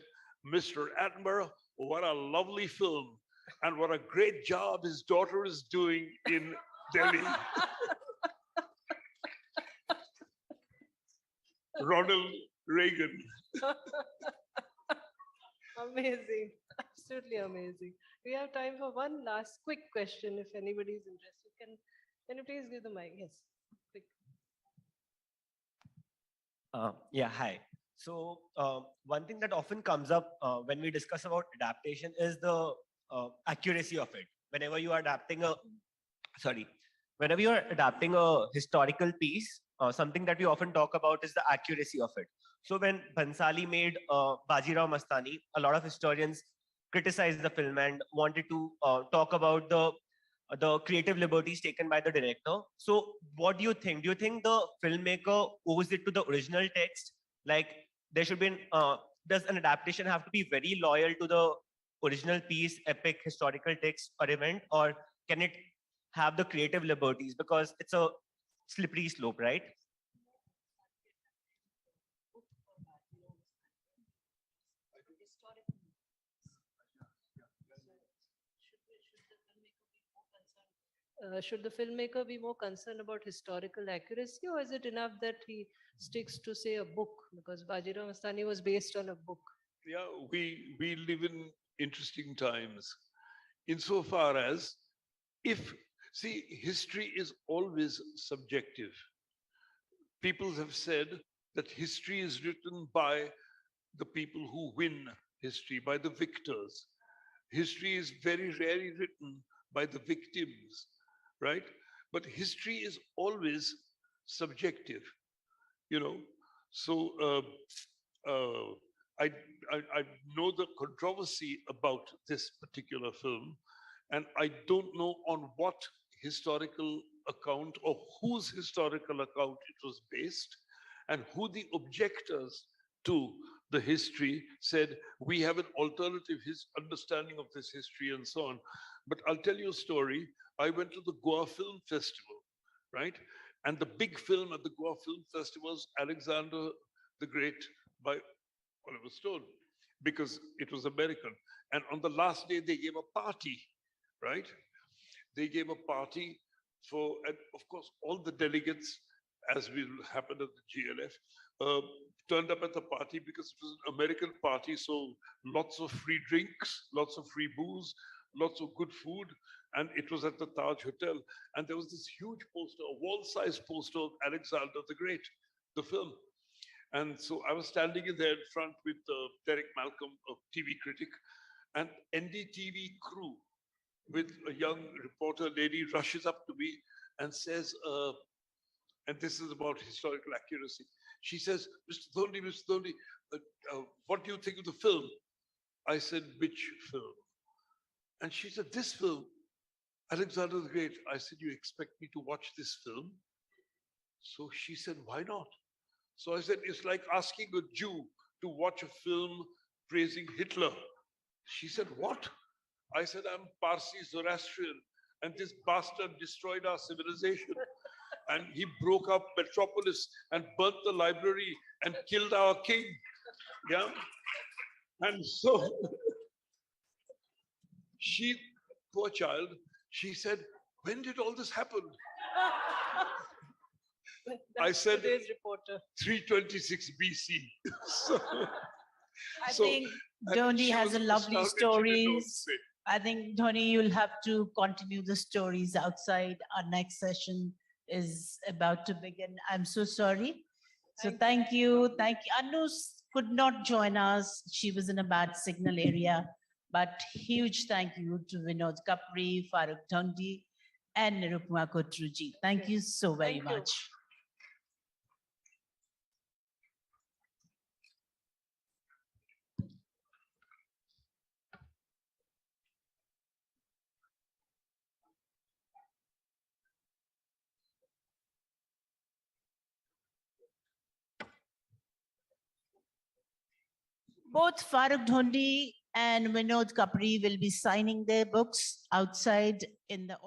Mr. Attenborough, what a lovely film. And what a great job his daughter is doing in Delhi. Ronald Reagan. Amazing. Absolutely amazing. We have time for one last quick question if anybody is interested. Can you please give the mic? Yes. Quick. Yeah, hi. So one thing that often comes up when we discuss about adaptation is the accuracy of it. Whenever you are adapting whenever you are adapting a historical piece, something that we often talk about is the accuracy of it. So when Bhansali made Bajirao Mastani, a lot of historians criticized the film and wanted to talk about the creative liberties taken by the director. So what do you think? Do you think the filmmaker owes it to the original text? Like there should be does an adaptation have to be very loyal to the original piece, epic, historical text or event, or can it have the creative liberties? Because it's a slippery slope, right? Should the filmmaker be more concerned about historical accuracy, or is it enough that he sticks to, say, a book? Because Bajirao Mastani was based on a book. Yeah, we live in interesting times. Insofar as history is always subjective. People have said that history is written by the people who win history, by the victors. History is very rarely written by the victims, right? But history is always subjective, you know. So I know the controversy about this particular film, and I don't know on what historical account or whose historical account it was based, and who the objectors to the history said, we have an alternative understanding of this history and so on. But I'll tell you a story. I went to the Goa Film Festival, right? And the big film at the Goa Film Festival was Alexander the Great by Oliver Stone, because it was American. And on the last day, they gave a party, right? They gave a party for, and of course, all the delegates, as will happen at the GLF, turned up at the party because it was an American party. So lots of free drinks, lots of free booze, lots of good food. And it was at the Taj Hotel. And there was this huge poster, a wall-sized poster of Alexander the Great, the film. And so I was standing in there in front with Derek Malcolm, a TV critic, and NDTV crew with a young reporter lady rushes up to me and says, and this is about historical accuracy. She says, Mr. Dhondy, what do you think of the film? I said, which film? And she said, this film, Alexander the Great. I said, you expect me to watch this film? So she said, why not? So I said, it's like asking a Jew to watch a film praising Hitler. She said, what? I said, I'm Parsi Zoroastrian, and this bastard destroyed our civilization. And he broke up Metropolis and burnt the library and killed our king. Yeah. And so she, poor child, she said, when did all this happen? I said, 326 BC. I So, think I mean, Dhoni she has was a lovely astounded she didn't know what to stories. say. I think Dhoni, you'll have to continue the stories outside. Our next session is about to begin. I'm so sorry. So thank you. Thank you. Anu could not join us. She was in a bad signal area. But huge thank you to Vinod Kapri, Farrukh Dhondy, and Nirupama Kotru ji. Thank you so very Thank you. much. Both Farrukh Dhondy and Vinod Kapri will be signing their books outside in the